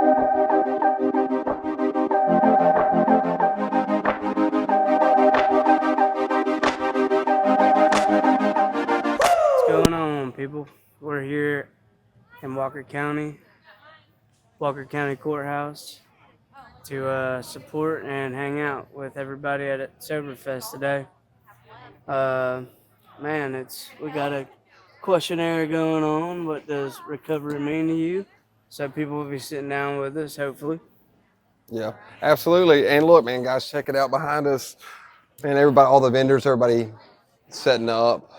What's going on, people? We're here in Walker County Courthouse to support and hang out with everybody at Soberfest today. Uh, Man, we got a questionnaire going on. What does recovery mean to you? So people will be sitting down with us, hopefully. Yeah, absolutely. And look, man, guys, check it out behind us. And everybody, all the vendors, everybody setting up.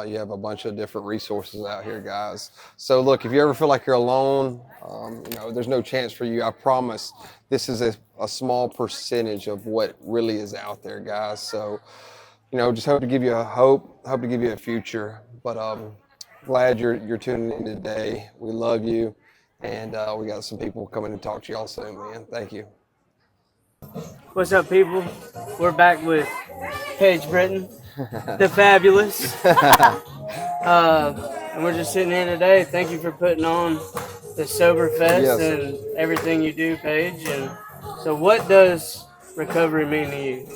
You have a bunch of different resources out here, guys. So look, if you ever feel like you're alone, there's no chance for you. I promise this is a small percentage of what really is out there, guys. So, just hope to give you hope to give you a future. But glad you're tuning in today. We love you. And we got some people coming to talk to y'all soon, man. Thank you. What's up, people? We're back with Paige Britton, the fabulous. And we're just sitting here today. Thank you for putting on the Soberfest Yes. and everything you do, Paige. And so, what does recovery mean to you?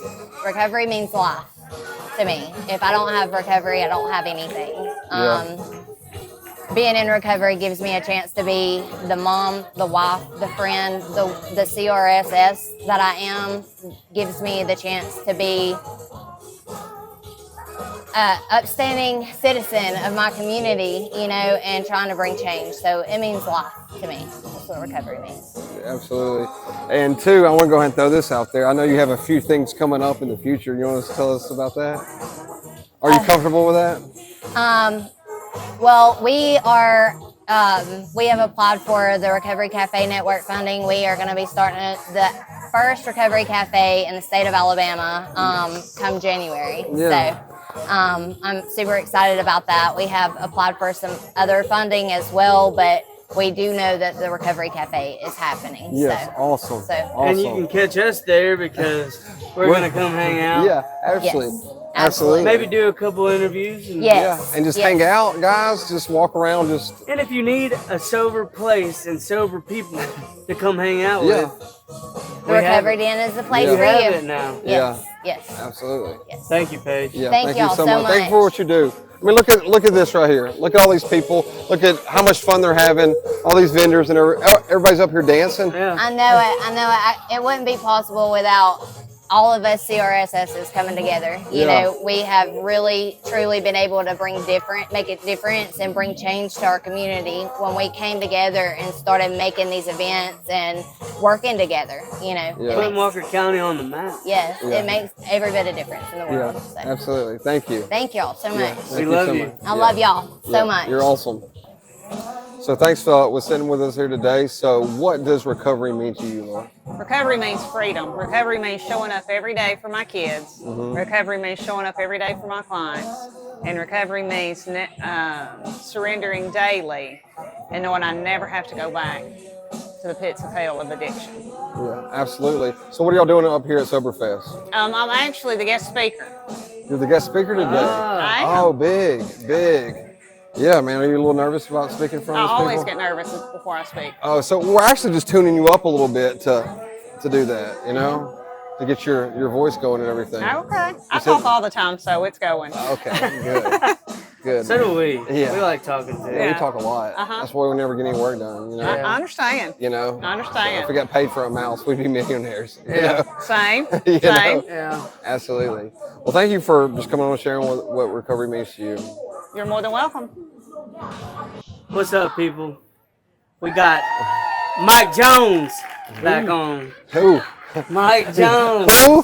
Recovery means life to me. If I don't have recovery, I don't have anything. Being in recovery gives me a chance to be the mom, the wife, the friend, the CRSS that I am. Gives me the chance to be an upstanding citizen of my community, and trying to bring change. So it means life to me. That's what recovery means. Absolutely. And two, I want to go ahead and throw this out there. I know you have a few things coming up in the future. You want to tell us about that? Are you comfortable with that? Well, we have applied for the Recovery Cafe Network funding. We are going to be starting the first Recovery Cafe in the state of Alabama come January. Yeah. So I'm super excited about that. We have applied for some other funding as well, but we do know that the Recovery Cafe is happening. Yes, so, awesome. So, awesome. And you can catch us there because we're going to come hang out. Yeah, absolutely. Yes, Absolutely. Maybe do a couple interviews. And, Yes. Yeah, and just Yes. hang out, guys. Just walk around. And if you need a sober place and sober people to come hang out Yeah. with, the Recovery Den is the place you for have you. it now. Yes. Yes. Absolutely. Yes. Thank you, Paige. Yeah, Thank you y'all so so much. Thank you much. for what you do. I mean, look at this right here. Look at all these people. Look at how much fun they're having. All these vendors and everybody's up here dancing. Yeah. I know it. It wouldn't be possible without all of us CRSSs coming together. You know, we have really, truly been able to make a difference and bring change to our community when we came together and started making these events and working together. Yeah. Putting Walker County on the map. Yes, Yeah. it makes every bit of difference in the world. So, Absolutely. Thank you. thank y'all so much. Thank love so you. much. I love y'all so much. You're awesome. So thanks for sitting with us here today. So what does recovery mean to you, Laura? Recovery means freedom. Recovery means showing up every day for my kids. Recovery means showing up every day for my clients. And recovery means surrendering daily and knowing I never have to go back to the pits of hell of addiction. Yeah, absolutely. So what are y'all doing up here at Soberfest? I'm actually the guest speaker. You're the guest speaker today. I am. Oh, big. Yeah, man. Are you a little nervous about speaking in front I of these always people? get nervous before I speak. Oh, so we're actually just tuning you up a little bit to do that, to get your voice going and everything. Okay. I talk all the time, so it's going. Okay, good. Good. So do we. Yeah. We like talking too. Yeah, we Yeah. talk a lot. Uh-huh. That's why we never get any work done, I understand. You know? I understand. If we got paid for a mouse, we'd be millionaires. you Yeah. know? Same. You Same. know? Yeah. Absolutely. Well, thank you for just coming on and sharing what recovery means to you. You're more than welcome. What's up, people? We got Mike Jones back on. Who? Mike Jones. Who?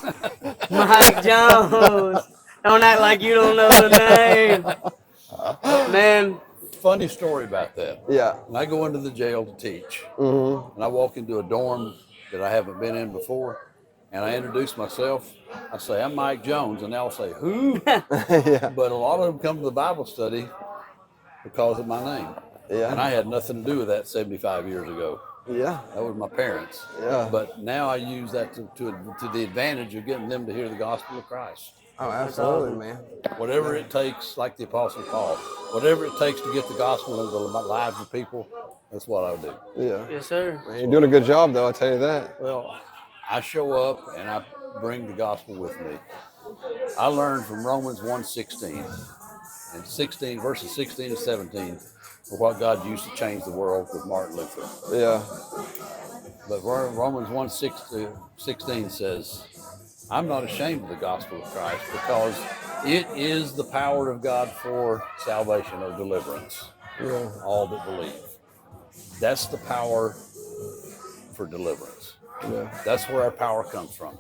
Mike Jones. Don't act like you don't know the name. Man, Funny story about that. Yeah. When I go into the jail to teach, and I walk into a dorm that I haven't been in before, and I introduce myself, I say, I'm Mike Jones, and they'll say, who? Yeah. But a lot of them come to the Bible study because of my name. Yeah. And I had nothing to do with that 75 years ago. Yeah. That was my parents. Yeah. But now I use that to the advantage of getting them to hear the gospel of Christ. Oh, absolutely, man. Whatever it takes, like the Apostle Paul, whatever it takes to get the gospel into the lives of people, that's what I would do. Yeah. Yes, sir. Man, you're doing a good job, though. I tell you that. Well, I show up and I bring the gospel with me. I learned from Romans 1:16 and 16 verses 16 and 17 for what God used to change the world with Martin Luther. Yeah. But Romans 1:16 says, I'm not ashamed of the gospel of Christ because it is the power of God for salvation or deliverance. Yeah. All that believe. That's the power for deliverance. Yeah. That's where our power comes from.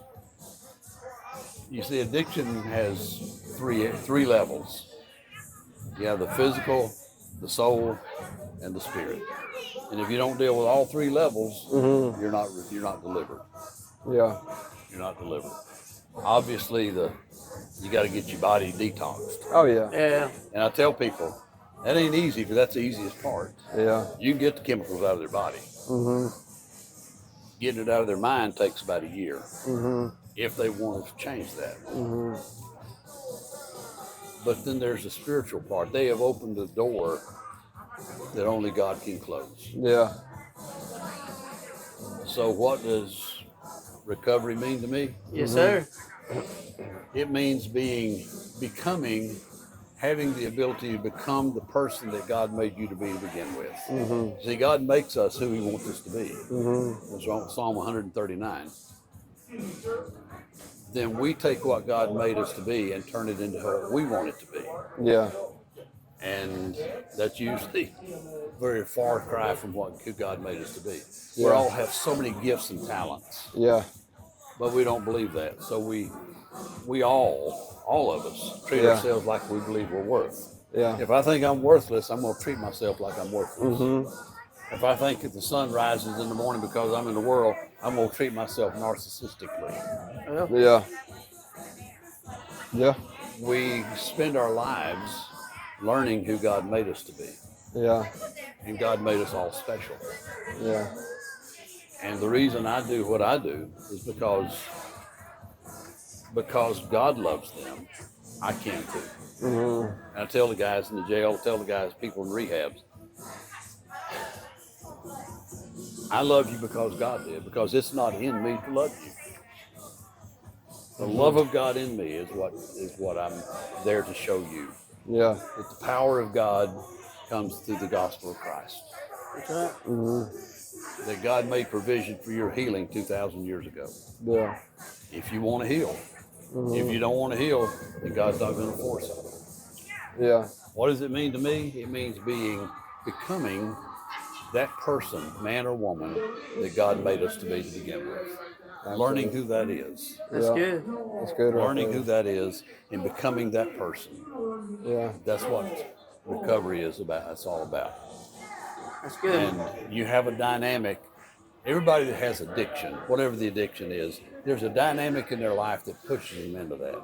You see, addiction has three levels. You have the physical, the soul, and the spirit. And if you don't deal with all three levels, you're not delivered. Yeah. You're not delivered. Obviously, you got to get your body detoxed. Oh, yeah. Yeah. And I tell people that ain't easy, but that's the easiest part. Yeah. You can get the chemicals out of their body. Getting it out of their mind takes about a year if they want to change that. But then there's the spiritual part. They have opened the door that only God can close. Yeah. So what does recovery mean to me? Yes, sir. It means having the ability to become the person that God made you to be to begin with. See, God makes us who He wants us to be. That's Psalm 139. Then we take what God made us to be and turn it into what we want it to be. Yeah. And that's usually a very far cry from who God made us to be. We Yeah. all have so many gifts and talents, Yeah. but we don't believe that. So we all of us, treat Yeah. ourselves like we believe we're worth. Yeah. If I think I'm worthless, I'm going to treat myself like I'm worthless. If I think that the sun rises in the morning because I'm in the world, I'm going to treat myself narcissistically. Yeah. Yeah. We spend our lives learning who God made us to be. Yeah. And God made us all special. Yeah. And the reason I do what I do is because God loves them. I can too. And I tell the guys in the jail, people in rehabs, I love you because God did, because it's not in me to love you. The love of God in me is what I'm there to show you. Yeah. That the power of God comes through the gospel of Christ. That's right. That God made provision for your healing 2,000 years ago. Yeah. If you want to heal. If you don't want to heal, then God's not going to force it. Yeah. What does it mean to me? It means becoming that person, man or woman, that God made us to be to begin with. Learning who that is. That's Yeah. good. That's good. Right Learning who there. that is and becoming that person. Yeah. That's what recovery is about. It's all about. That's good. And you have a dynamic. Everybody that has addiction, whatever the addiction is, there's a dynamic in their life that pushes them into that.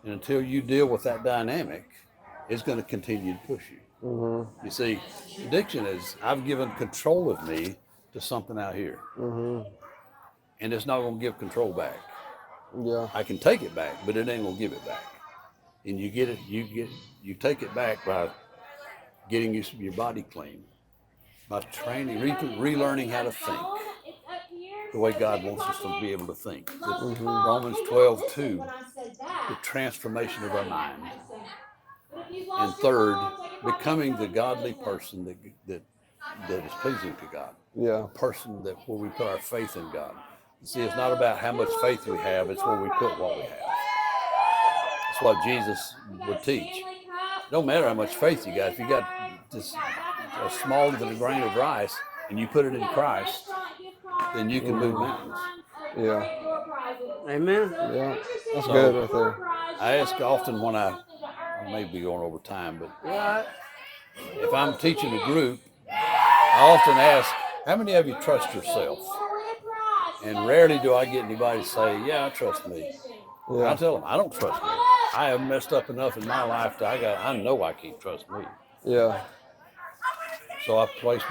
And until you deal with that dynamic, it's going to continue to push you. You see, addiction is, I've given control of me to something out here. And it's not going to give control back. Yeah. I can take it back, but it ain't going to give it back. And you take it back by getting your body clean, by training, relearning how to think the way God wants us to be able to think. Romans 12:2, the transformation of our mind. And third, becoming the godly person that is pleasing to God. Yeah. A person where we put our faith in God. See, it's not about how much faith we have, it's where we put what we have. That's what Jesus would teach. It don't matter how much faith you got. If you got just smaller than a grain of rice and you put it in Christ, then you can move mountains. Yeah. Amen. Yeah. That's good right there. I ask often when I may be going over time, but Yeah. if I'm teaching a group, I often ask, how many of you trust yourself? And rarely do I get anybody to say, yeah, I trust me. Yeah. I tell them, I don't trust me. I have messed up enough in my life that I know I can't trust me. Yeah. So I place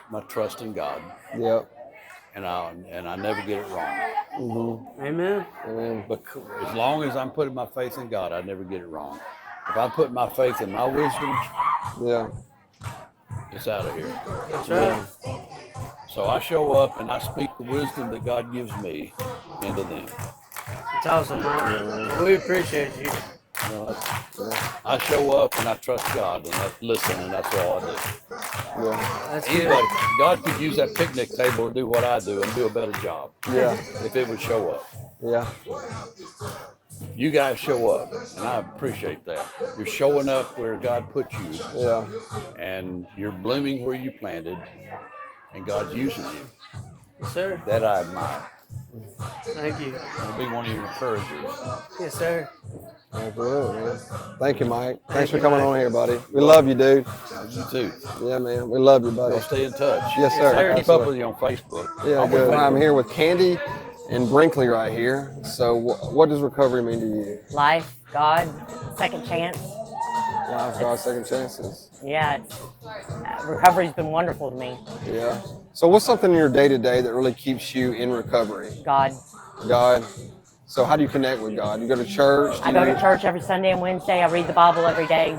my trust in God. Yep. and I never get it wrong. Amen. Amen. But as long as I'm putting my faith in God, I never get it wrong. If I put my faith in my wisdom, Yeah. it's out of here. That's right. So I show up and I speak the wisdom that God gives me into them. It's awesome, man. We appreciate you. You know, I show up and I trust God and I listen, and that's all I do. Yeah. That's good. Anybody, God could use that picnic table to do what I do and do a better job Yeah. if it would show up. Yeah. You guys show up, and I appreciate that. You're showing up where God put you, Yeah. and you're blooming where you planted, and God's using you. Yes, sir. That I admire. Thank you. I'll be one of your encouragers. Yes, sir. Absolutely, man. Thank you, Mike. Thanks Thank for you, coming Mike. on here, buddy. We love you, dude. You too. Yeah, man. We love you, buddy. We'll stay in touch. Yes, sir. I keep up Absolutely. with you on Facebook. Yeah, I'm with good. Facebook. I'm here with Candy and Brinkley right here. So, what does recovery mean to you? Life, God, second chance. Life, God, second chances. Yeah, recovery's been wonderful to me. Yeah. So, what's something in your day to day that really keeps you in recovery? God. God. So, how do you connect with God? You go to church? I go to church every Sunday and Wednesday. I read the Bible every day.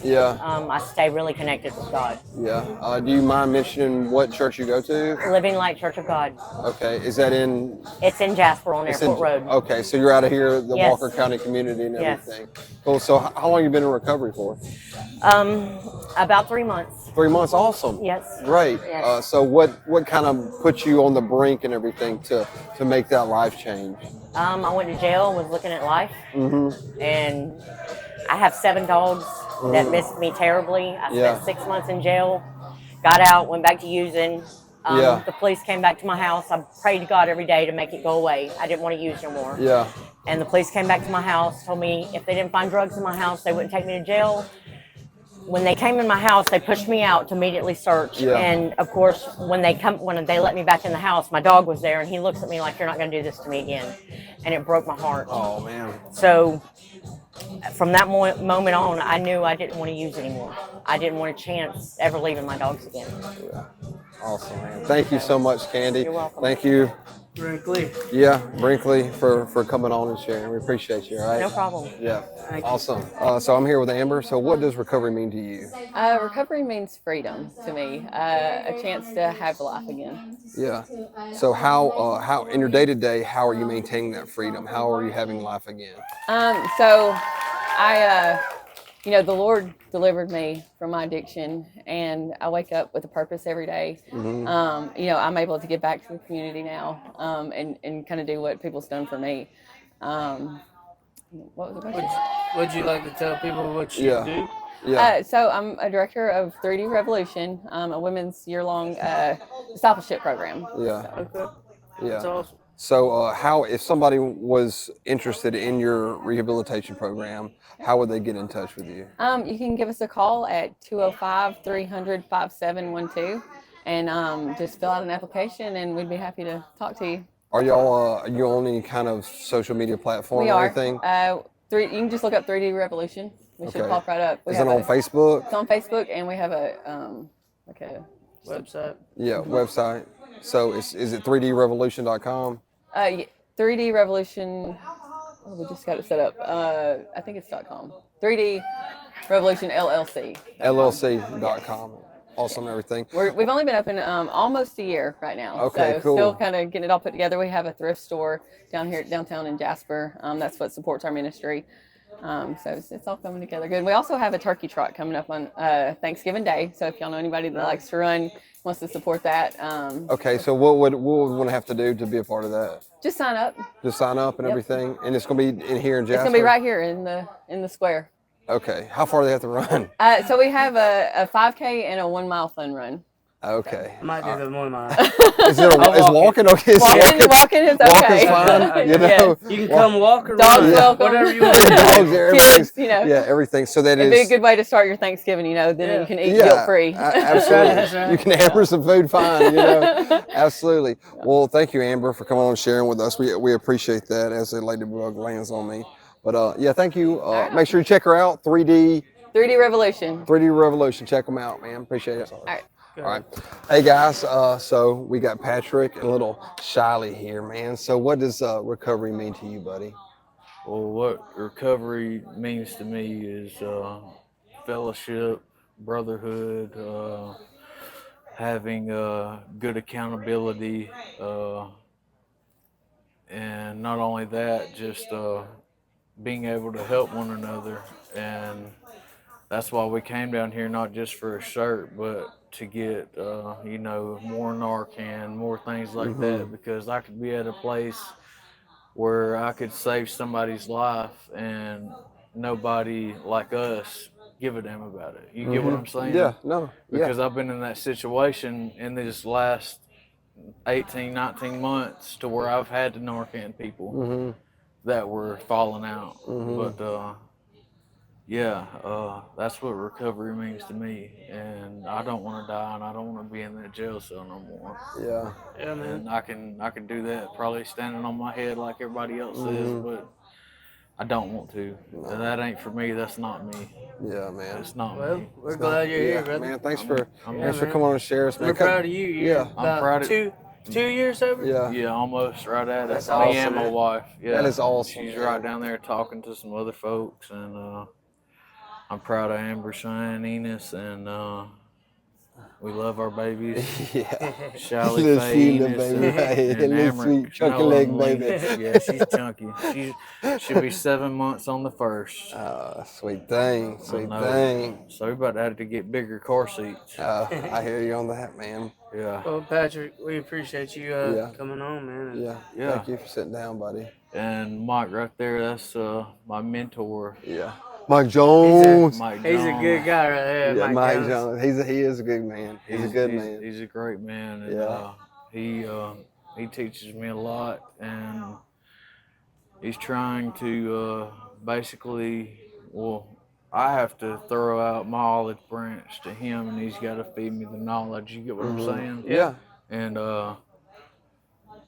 Yeah. I stay really connected with God. Yeah. Do you mind mentioning what church you go to? Living Light Church of God. Okay. Is that in? It's in Jasper on it's in- Airport Road. Okay. So you're out of here, the Yes. Walker County community and Yes. everything. Cool. So, how long you been in recovery for? About 3 months. 3 months. Awesome. Yes. Great. Yes. So what kind of put you on the brink and everything to make that life change? I went to jail, was looking at life, Mm-hmm. and I have 7 dogs that missed me terribly. I spent Yeah. 6 months in jail, got out, went back to using. Yeah. The police came back to my house. I prayed to God every day to make it go away. I didn't want to use no more. Yeah. And the police came back to my house, told me if they didn't find drugs in my house, they wouldn't take me to jail. When they came in my house, they pushed me out to immediately search. Yeah. And of course, when they let me back in the house, my dog was there, and he looks at me like, "You're not going to do this to me again," and it broke my heart. Oh man. So from that moment on, I knew I didn't want to use anymore. I didn't want a chance ever leaving my dogs again. Awesome, man. Thank you so much, Candy. You're welcome. Thank you. Brinkley. Yeah, Brinkley for coming on and sharing. We appreciate you. All right. No problem. Yeah. Thank you. Awesome. So I'm here with Amber. So what does recovery mean to you? Recovery means freedom to me, a chance to have life again. Yeah. So how in your day to day, how are you maintaining that freedom? How are you having life again? So I, the Lord delivered me from my addiction, and I wake up with a purpose every day. Mm-hmm. I'm able to give back to the community now, and kind of do what people's done for me. What was the question? Would you like to tell people what you Yeah. do? Yeah. So I'm a director of 3D Revolution, a women's year-long discipleship program. Yeah. Okay. Yeah. That's awesome. So, how if somebody was interested in your rehabilitation program, how would they get in touch with you? You can give us a call at 205-300-5712 and just fill out an application, and we'd be happy to talk to you. Are y'all are you on any kind of social media platform We or are. anything? You can just look up 3D Revolution. We should Okay. pop right up. We Is have it on Facebook? It's on Facebook, and we have a Website. Yeah, website. So is it 3drevolution.com? 3D Revolution. Oh, we just got it set up. I think it's .com. 3D Revolution LLC. LLC.com. Awesome, everything. We've only been open almost a year right now. Okay, so cool. Still kind of getting it all put together. We have a thrift store down here downtown in Jasper. That's what supports our ministry. So it's all coming together good. We also have a turkey trot coming up on Thanksgiving Day. So if y'all know anybody that likes to run, wants to support that, Okay, so what would one have to do to be a part of that? just sign up. Just sign up and Yep. everything, and it's gonna be in here in Jasper. It's gonna be right here in the square. Okay, how far do they have to run? So we have a 5K and a 1 mile fun run. Okay. I might do the 1 mile. Is it I'll is walk walking okay? Is Walking is okay. walk is fine. You know, You can come walk or Dogs run, welcome. whatever you want. dogs, everything's, Kids, yeah, everything. So that It'd be a is. good way to start your Thanksgiving, then Yeah. you can eat Yeah, guilt-free. Absolutely. That's right. You can hammer some food fine, Absolutely. Well, thank you, Amber, for coming on and sharing with us. We appreciate that as the ladybug lands on me. But yeah, thank you. Make sure you check her out, 3D 3D Revolution. Revolution. Check them out, man. Appreciate it. right. All right. Hey guys, so we got Patrick and little Shiley here, man. So what does recovery mean to you, buddy? Well, what recovery means to me is fellowship, brotherhood, having good accountability, and not only that, just being able to help one another. And that's why we came down here, not just for a shirt, but to get, you know, more Narcan, more things like that, because I could be at a place where I could save somebody's life and nobody like us give a damn about it. You get what I'm saying? Yeah, no. Because I've been in that situation in these last 18, 19 months to where I've had to Narcan people that were falling out. But that's what recovery means to me. And I don't want to die, and I don't want to be in that jail cell no more. Yeah. Yeah, man. And I can do that probably standing on my head like everybody else is, but I don't want to. And that ain't for me. That's not me. Yeah, man. It's not Well, me. we're glad you're here, brother. Man, thanks for man. coming on and sharing us, man. We're proud of you. You're Yeah. about I'm proud of- 2 years sober? Yeah. Yeah, almost right at it. That's Me awesome, and my man. wife. Yeah, That is awesome, She's man. right down there talking to some other folks, and I'm proud of Amber, Shine, Enos, and we love our babies. Yeah. Shally, Little Faye, Sheila, Enos, baby. Hey, and little Amber. sweet chunky No, leg Emily. baby. Yeah, she's chunky. She'll be 7 months on the 1st. Sweet thing. Sweet know. thing. So we about to have to get bigger car seats. I hear you on that, man. Yeah. Well, Patrick, we appreciate you Yeah. coming on, man. and- Yeah. Yeah. Thank you for sitting down, buddy. And Mike right there, that's my mentor. Yeah. Mike Jones. Mike He's a Jones. good guy right there, Yeah, Mike Mike Jones. Jones. He is a good man. He's a good man. He's a great man. And, Yeah. he teaches me a lot, and he's trying to basically, well, I have to throw out my olive branch to him, and he's got to feed me the knowledge. You get what I'm saying? Yeah. And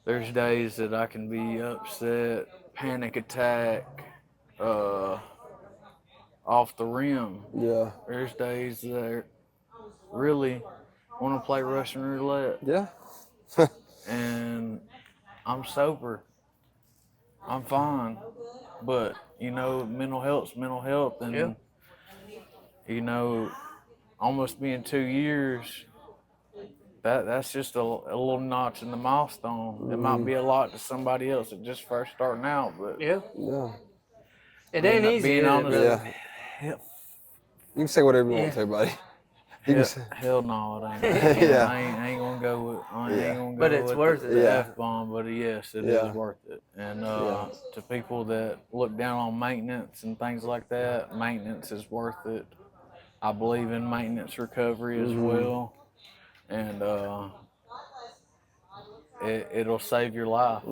there's days that I can be upset, panic attack, off the rim. Yeah. There's days that I really want to play Russian roulette, Yeah. and I'm sober. I'm fine, but you know, mental health's mental health, and Yeah. you know, almost being 2 years. That's just a little notch in the milestone. It might be a lot to somebody else that just first starting out, but Yeah. Yeah. It ain't easy. being is it, honest, brother? Yeah. You can say whatever you want to, buddy. You can say, hell no, it ain't. Yeah. I ain't gonna go with. I ain't gonna go But it's with worth the, it. the Yeah. F-bomb, but yes, it Yeah. is worth it. And to people that look down on maintenance and things like that, maintenance is worth it. I believe in maintenance recovery as well, and it'll save your life.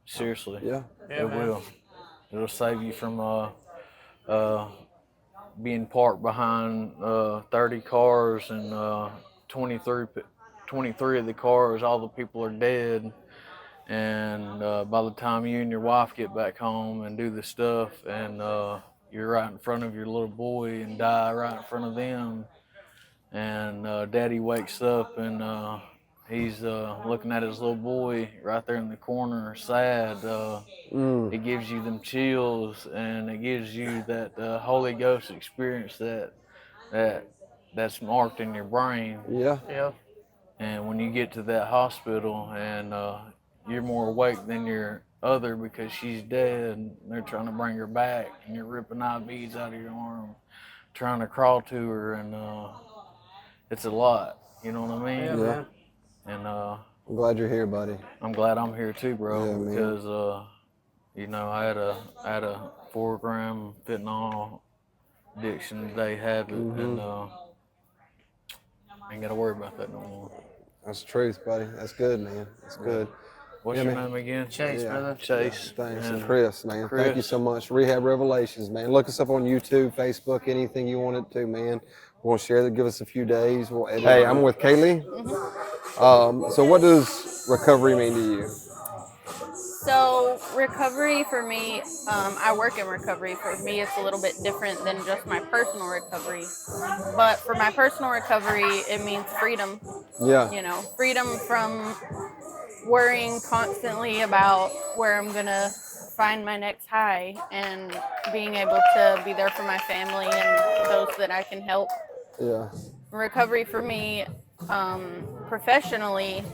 Seriously, yeah. Yeah, it man. will. It'll save you from being parked behind 30 cars, and 23 of the cars, all the people are dead. And by the time you and your wife get back home and do the stuff, and you're right in front of your little boy and die right in front of them, and daddy wakes up and he's looking at his little boy right there in the corner, sad. It gives you them chills, and it gives you that Holy Ghost experience that's marked in your brain. Yeah. Yeah. And when you get to that hospital, and you're more awake than your other because she's dead, and they're trying to bring her back, and you're ripping IVs out of your arm, trying to crawl to her, and it's a lot. You know what I mean? Yeah, man. And I'm glad you're here, buddy. I'm glad I'm here too, bro, Yeah, man. because you know, I had a 4-gram fentanyl addiction today, habit, and I ain't gotta worry about that no more. That's the truth, buddy. That's good, man. That's good. What's Yeah, your man. name again? Chase, Yeah. brother. Chase. Thanks. And Chris, man. Thank you Chris. so much. Rehab Revelations, man. Look us up on YouTube, Facebook, anything you want it to, man. We'll share that. Give us a few days. We'll edit. Hey, I'm with Kaylee. So what does recovery mean to you? So recovery for me, I work in recovery. For me, it's a little bit different than just my personal recovery. But for my personal recovery, it means freedom. Yeah. You know, freedom from worrying constantly about where I'm gonna find my next high, and being able to be there for my family and those that I can help. Yeah. Recovery for me, professionally,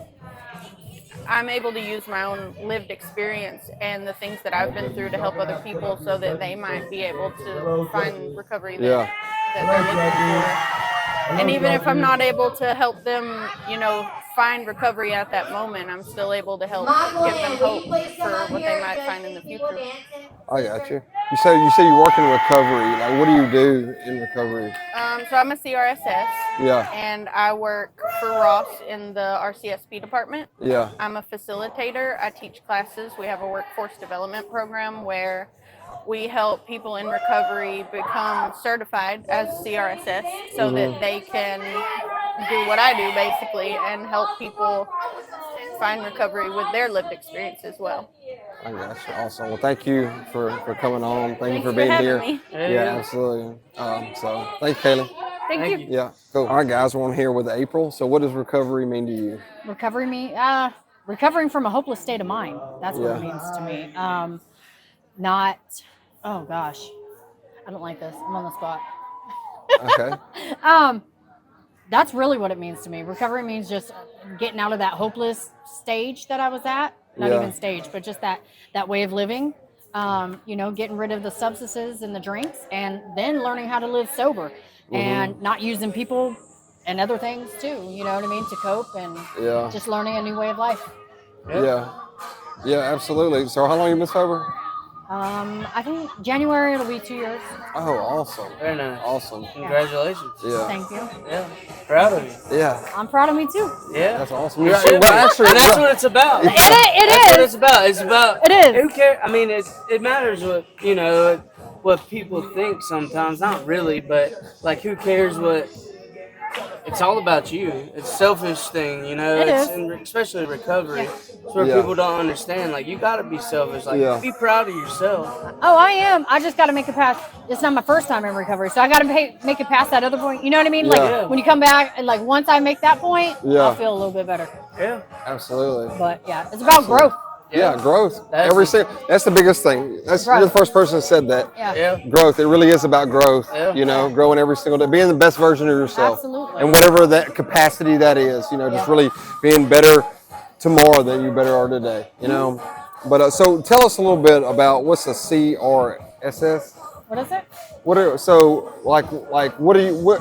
I'm able to use my own lived experience and the things that I've been through to help other people, so that they might be able to find recovery that they're looking for. And even if I'm not able to help them, you know, find recovery at that moment, I'm still able to help give them hope for what they might find in the future. I got you. You say you work in recovery. Like, what do you do in recovery? So I'm a CRSS. Yeah. And I work for Ross in the RCSP department. Yeah. I'm a facilitator. I teach classes. We have a workforce development program where we help people in recovery become certified as CRSS, so that they can do what I do basically and help people find recovery with their lived experience as well. I got you. Awesome. Well, thank you for coming on. Thank you for for being having here. me. Yeah, absolutely. So thank you, Kaylee. Thank you. Yeah, cool. All right, guys, we're on here with April. So what does recovery mean to you? Recovering from a hopeless state of mind. That's what it means to me. Oh gosh, I don't like this. I'm on the spot. Okay. That's really what it means to me. Recovery means just getting out of that hopeless stage that I was at. Not even stage, but just that way of living. You know, getting rid of the substances and the drinks, and then learning how to live sober and not using people and other things too. You know what I mean? To cope, and just learning a new way of life. Yeah, absolutely. So how long you been sober? I think January it'll be 2 years. Oh, awesome. Very nice. Awesome. Congratulations. Yeah. Thank you. Yeah. Proud of you. Yeah. I'm proud of me too. Yeah. That's awesome. You Well, should be. actually, And that's what it's about. It That's what is. it's about. It's about. It is. Who cares? I mean, it matters what, you know, what people think sometimes. Not really, but like, who cares what? It's all about you. It's a selfish thing, you know. It is. And especially recovery. Yeah. It's where people don't understand. Like, you gotta be selfish. Like, be proud of yourself. Oh, I am. I just got to make it past. It's not my first time in recovery, so I got to make it past that other point. You know what I mean? Like when you come back, and like once I make that point, I'll feel a little bit better. Yeah. Absolutely. But yeah, it's about growth. Yeah, growth. That's That's the biggest thing. You're the first person that said that. Yeah. Growth. It really is about growth. Yeah. You know, growing every single day, being the best version of yourself. Absolutely. And whatever that capacity that is, you know, just really being better tomorrow than you better are today. You know. But so tell us a little bit about what's a CRSS. What is it?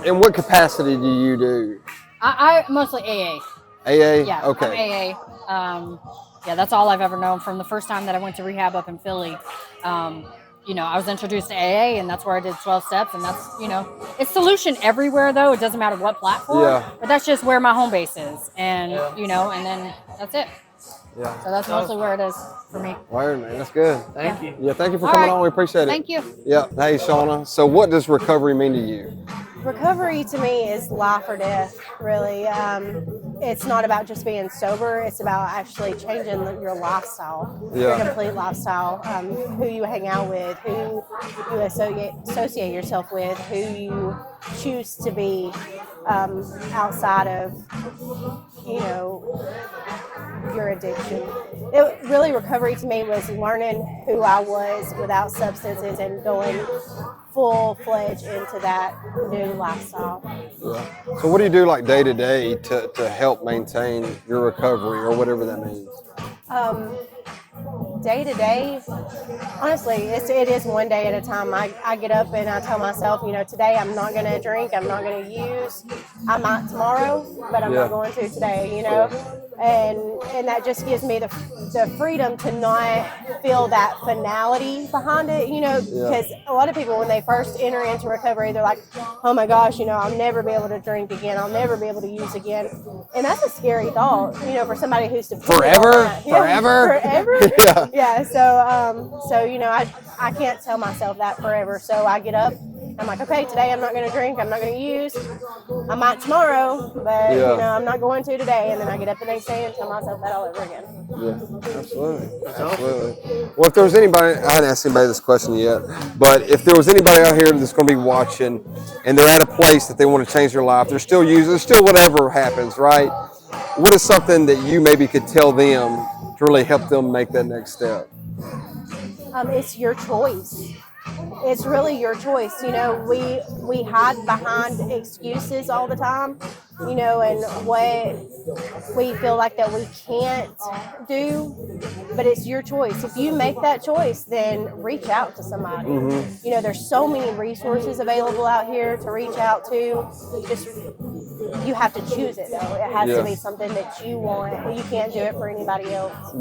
In what capacity do you do? I mostly AA. AA? Yeah. Okay. I'm AA. Yeah, that's all I've ever known from the first time that I went to rehab up in Philly. You know, I was introduced to AA, and that's where I did 12 steps, and that's, you know, it's solution everywhere, though. It doesn't matter what platform, but that's just where my home base is, and, you know, and then that's it. Yeah. So that's mostly where it is for me. Word, man. That's good. Thank you. Yeah, thank you for coming on. We appreciate it. Thank you. Yeah. Hey, Shauna. So what does recovery mean to you? Recovery to me is life or death, really. It's not about just being sober. It's about actually changing your lifestyle, your complete lifestyle, who you hang out with, who you associate yourself with, who you choose to be outside of, you know, your addiction. Recovery to me was learning who I was without substances and going full-fledged into that new lifestyle. Yeah. So what do you do like day to day to help maintain your recovery or whatever that means? Day to day, honestly, it is one day at a time. I get up and I tell myself, you know, today I'm not going to drink, I'm not going to use. I might tomorrow, but I'm not going to today, you know. And that just gives me the freedom to not feel that finality behind it, you know, because a lot of people, when they first enter into recovery, they're like, oh my gosh, you know, I'll never be able to drink again, I'll never be able to use again. And that's a scary thought, you know, for somebody who's Forever? Yeah. So you know, I can't tell myself that forever. So I get up I'm like, okay, today I'm not going to drink. I'm not going to use. I might tomorrow, but you know, I'm not going to today. And then I get up the next day and tell myself that all over again. Yeah, absolutely. Well, if there was anybody, I hadn't asked anybody this question yet, but if there was anybody out here that's going to be watching and they're at a place that they want to change their life, they're still using, they're still whatever happens, right? What is something that you maybe could tell them to really help them make that next step? It's your choice. It's really your choice. You know, we hide behind excuses all the time, you know, and what we feel like that we can't do, but it's your choice. If you make that choice, then reach out to somebody. You know, there's so many resources available out here to reach out to. Just, you have to choose it though. It has to be something that you want. You can't do it for anybody else.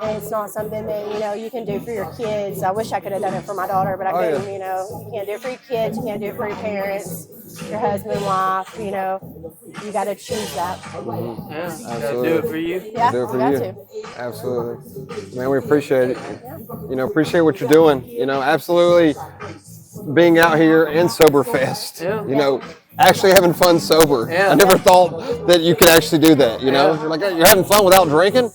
And it's not something that, you know, you can do for your kids. I wish I could have done it for my daughter, but I couldn't, you know. You can't do it for your kids, you can't do it for your parents, your husband, wife, you know. You got to choose that. Yeah, absolutely. Do it for you. Yeah, do it for got you. to. Absolutely. Man, we appreciate it. You know, appreciate what you're doing. You know, absolutely being out here in Soberfest. You know, actually having fun sober. I never thought that you could actually do that, you know? You're like, you're having fun without drinking?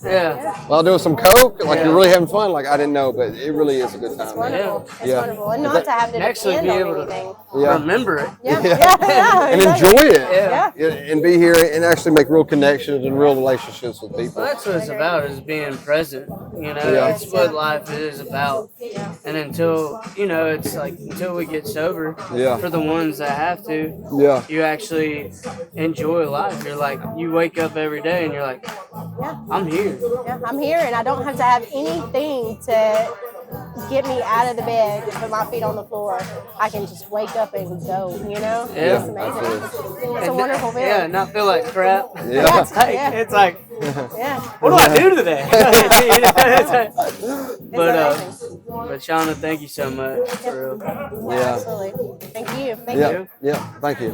While doing some coke? Like, you're really having fun? Like, I didn't know, but it really is a good time. It's wonderful. It's wonderful. And not to have to actually depend be on able anything. to remember it. And enjoy it. And be here and actually make real connections and real relationships with people. Well, that's what it's about, is being present. You know, that's what life is about. And until, you know, it's like, until we get sober, for the ones that have to, you actually enjoy life. You're like, you wake up every day and you're like, I'm here. Yeah, I'm here, and I don't have to have anything to get me out of the bed and put my feet on the floor. I can just wake up and go, you know? It's amazing. It's a wonderful feeling. Yeah, not feel like crap. It's like, what do I do today? But Shauna, thank you so much. For real. Absolutely. Thank you. Thank you. Yeah, thank you.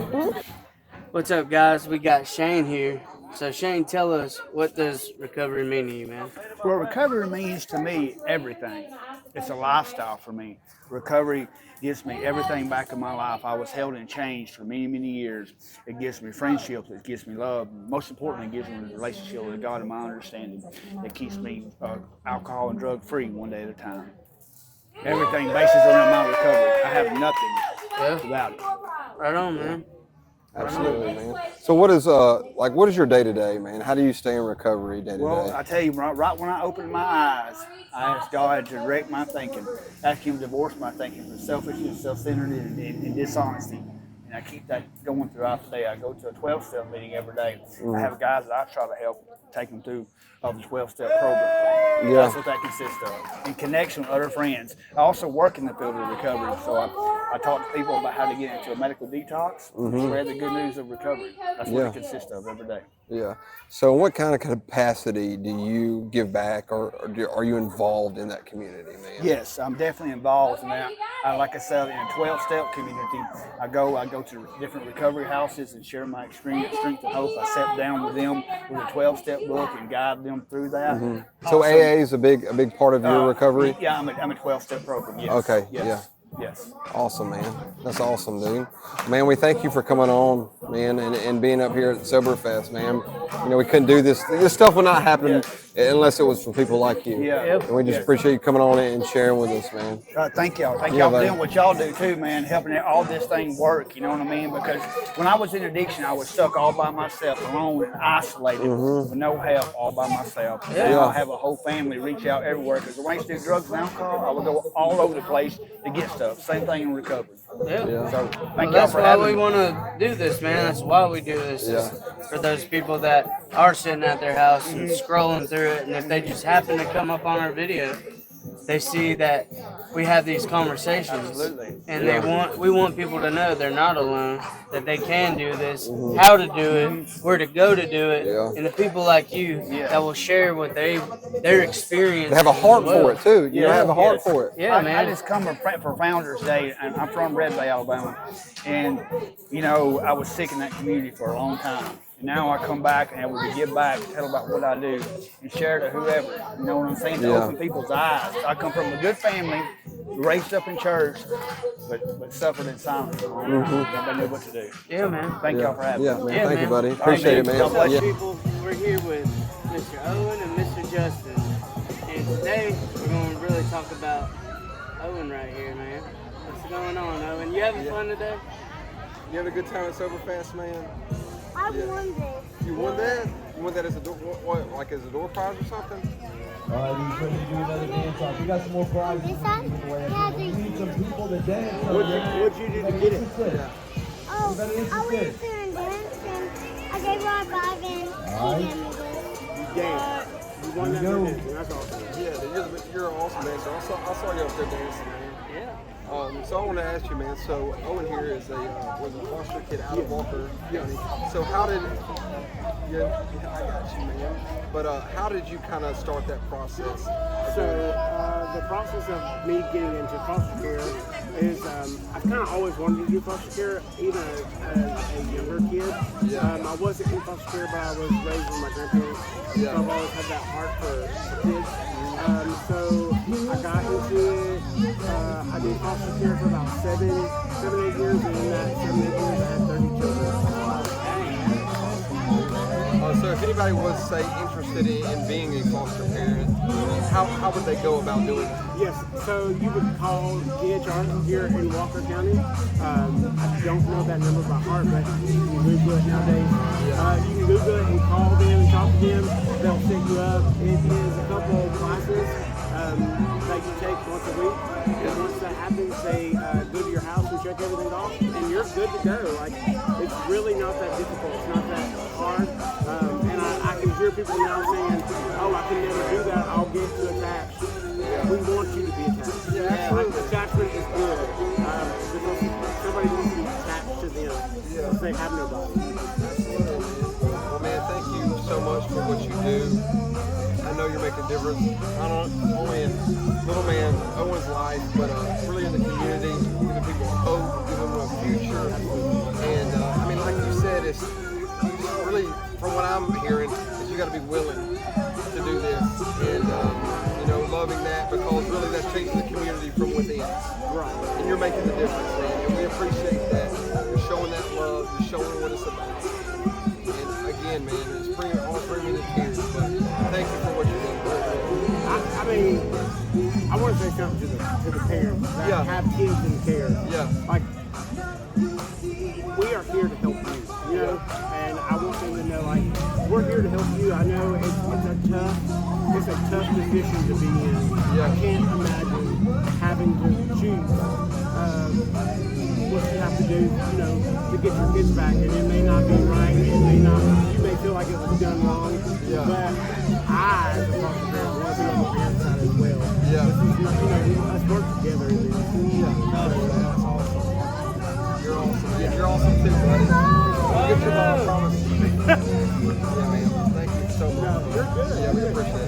What's up, guys? We got Shane here. So Shane, tell us, what does recovery mean to you, man? Well, recovery means to me everything. It's a lifestyle for me. Recovery gives me everything back in my life. I was held in chains for many, many years. It gives me friendships. It gives me love. Most importantly, it gives me a relationship with God and my understanding. It keeps me alcohol and drug free one day at a time. Everything bases around my recovery. I have nothing without it. Right on, man. Absolutely, man. So what is what is your day to day, man? How do you stay in recovery day to day? Well, I tell you, right when I opened my eyes, I asked God to direct my thinking, ask Him to divorce my thinking from selfishness, self-centeredness, and dishonesty. And I keep that going throughout the day. I go to a 12-step meeting every day. I have guys that I try to help take them through the 12-step program. That's what that consists of. In connection with other friends. I also work in the field of recovery, so I talk to people about how to get into a medical detox, spread the good news of recovery. That's what it consists of every day. Yeah. So what kind of capacity do you give back, or are you involved in that community, man? Yes, I'm definitely involved in that. Like I said, in a 12-step community, I go to different recovery houses and share my experience, strength, and hope. I sit down with them with a 12-step book and guide them through that. So AA is a big part of your recovery? Yeah, I'm a 12-step program, yes. Okay, Yes. Awesome, man. That's awesome, dude. Man, we thank you for coming on, man, and being up here at Soberfest, man. You know, we couldn't do this. This stuff would not happen unless it was for people like you. And we just appreciate you coming on and sharing with us, man. Thank y'all. Thank y'all for doing what y'all do too, man, helping all this thing work, you know what I mean? Because when I was in addiction, I was stuck all by myself, alone and isolated, with no help, all by myself. I have a whole family reach out everywhere, because when I used to do drugs and alcohol, I would go all over the place to get stuff. Same thing in recovery. So thank y'all for having me. That's why we want to do this, man. That's why we do this. Is for those people that are sitting at their house and scrolling through it, and if they just happen to come up on our video, they see that we have these conversations, and we want people to know they're not alone, that they can do this, how to do it, where to go to do it, and the people like you that will share what their experience. They have a heart for it too. You have a heart for it. Yeah, man. I just come for Founders Day, and I'm from Red Bay, Alabama, and you know I was sick in that community for a long time. And now I come back and able to give back, tell about what I do, and share to whoever. You know what I'm saying? To open people's eyes. I come from a good family, raised up in church, but suffered in silence. Nobody knew what to do. Yeah, man. Thank y'all for having Yeah, me. man. Yeah, Thank you, man. buddy. All right, Appreciate it, man. man. God bless Yeah. People, we're here with Mr. Owen and Mr. Justin. And today we're going to really talk about Owen right here, man. What's going on, Owen? You having fun today? You having a good time at Soberfest, man? I won this. You won that? You won that as a door, what, like as a door prize or something? All right, he's ready to do another dance off. We got some more prizes. This one? Yeah, We need some people to dance. What'd you do to get it? Oh, I went up there and danced, and I gave her a bag, and she gave me this. You danced. You won that Here we go. dancing. That's awesome. Yeah, you're an awesome dancer. I saw you up there dancing, man. Yeah. So I want to ask you, man. So Owen here is was a foster kid out of Walker County. So how did? Yeah, I got you, man. But how did you kind of start that process? So the process of me getting into foster care is I've kind of always wanted to do foster care, even as a younger kid. I wasn't in foster care, but I was raised with my grandparents. So I've always had that heart for kids. So I got into it. I did foster care for about 7, 8 years, and in that 7, 8 years I had 30 children. So if anybody was, say, interested in being a foster parent, how would they go about doing it? Yes, so you would call DHR here in Walker County. I don't know that number by heart, but you can Google it nowadays. You can Google it and call them and talk to them. They'll set you up. It is a couple of classes that you take once a week. And once that happens, they go to your house and check everything off, and you're good to go. Like, it's really not that difficult. It's not that hard. And I can hear people now saying, "Oh, I can never do that. I'll get too attached." We want you to be attached. Like, attachment is good because somebody needs to be attached to them because they have nobody. Well, man, thank you so much for what you do. I know you're making a difference, not only in little man Owen's life, but really in the community, giving people hope, giving them a future. And I mean, like you said, it's really, from what I'm hearing, is you got to be willing to do this, and you know, loving that, because really that's changing the community from within. Right. And you're making the difference, man. And we appreciate that. You're showing that love. You're showing what it's about. And again, man, it's all bringing me to tears. But thank you for what you're doing. I mean, I want to say something to the parents that have kids in care. Like, we are here to help you, you know, and I want them to know, like, we're here to help you. I know it's a tough position to be in. I can't imagine having to choose what you have to do, you know, to get your kids back, and it may not be right, you may feel like it was done wrong, but I, as a foster parent, want to be on the parent side as well. This is, you know, let's work together in this. That's awesome. You're awesome. Yeah, you're awesome too, buddy. Get your mom, I promise. Yeah, man. Thank you so much. You're good. Yeah, we appreciate it.